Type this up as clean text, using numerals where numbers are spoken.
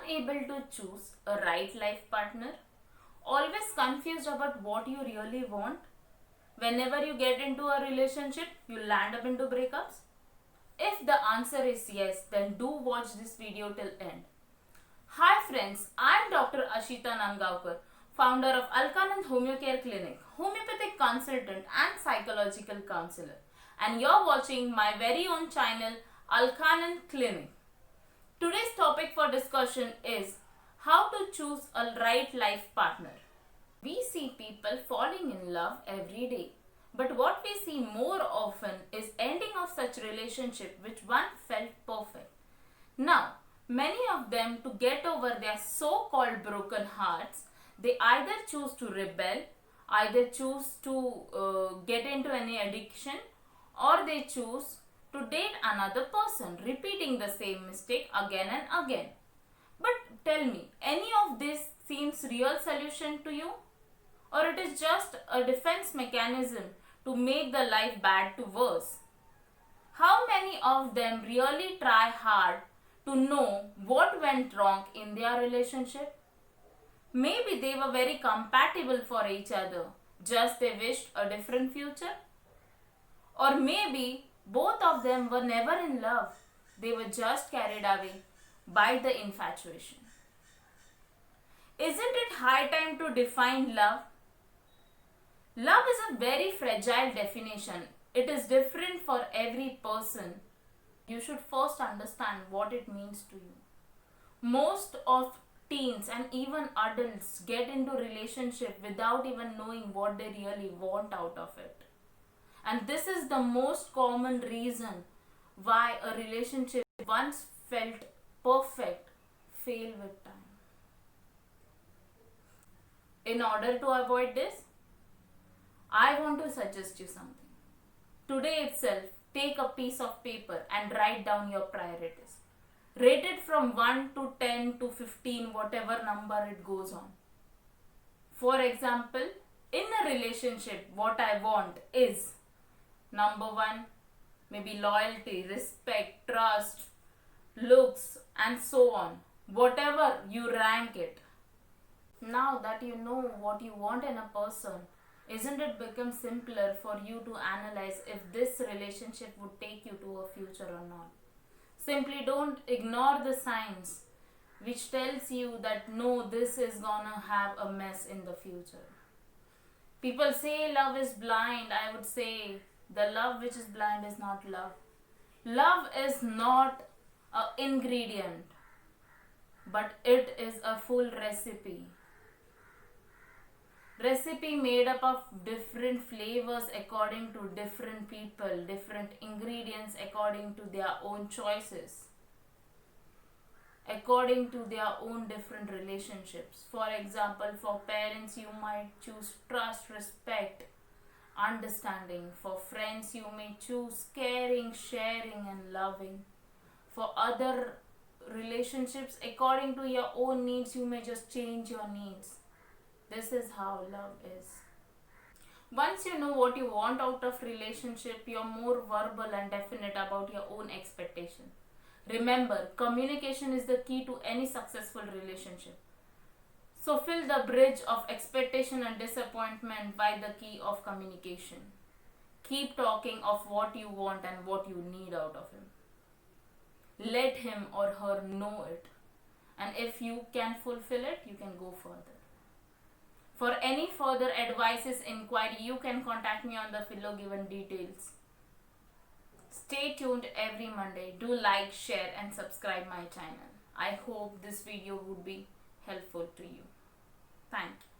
unable to choose a right life partner, always confused about what you really want. Whenever you get into a relationship, you land up into breakups. If the answer is yes, then do watch this video till end. Hi friends, I am Dr. Ashita Nangaonkar, founder of Alkanand Homeocare Clinic, homeopathic consultant and psychological counselor, and you're watching my very own channel Alkanand Clinic. Today's topic for discussion is how to choose a right life partner. We see people falling in love every day, but what we see more often is ending of such relationship which one felt perfect. Now, many of them, to get over their so-called broken hearts, they either choose to rebel, either choose to get into any addiction, or they choose to date another person, repeating the same mistake again and again. But tell me, any of this seems real solution to you? Or it is just a defense mechanism to make the life bad to worse? How many of them really try hard to know what went wrong in their relationship? Maybe they were very compatible for each other, just they wished a different future. Or maybe both of them were never in love, they were just carried away by the infatuation. Isn't it high time to define love? Love is a very fragile definition. It is different for every person. You should first understand what it means to you. Most of teens and even adults get into relationship without even knowing what they really want out of it. And this is the most common reason why a relationship once felt perfect fail with time. In order to avoid this, I want to suggest you something. Today itself, take a piece of paper and write down your priorities. Rate it from 1 to 10 to 15, whatever number it goes on. For example, in a relationship, what I want is number 1, maybe loyalty, respect, trust, looks, and so on. Whatever you rank it. Now that you know what you want in a person, isn't it become simpler for you to analyze if this relationship would take you to a future or not? Simply don't ignore the signs which tells you that no, this is gonna have a mess in the future. People say love is blind. I would say the love which is blind is not love. Love is not an ingredient, but it is a full recipe. Recipe made up of different flavors according to different people, different ingredients according to their own choices, according to their own different relationships. For example, for parents you might choose trust, respect, understanding. For friends you may choose caring, sharing and loving. For other relationships, according to your own needs, you may just change your needs. This is how love is. Once you know what you want out of relationship, you're more verbal and definite about your own expectation. Remember, communication is the key to any successful relationship. So fill the bridge of expectation and disappointment by the key of communication. Keep talking of what you want and what you need out of him. Let him or her know it. And if you can fulfill it, you can go further. For any further advices, inquiry, you can contact me on the below given details. Stay tuned every Monday. Do like, share and subscribe my channel. I hope this video would be helpful to you. Thank you.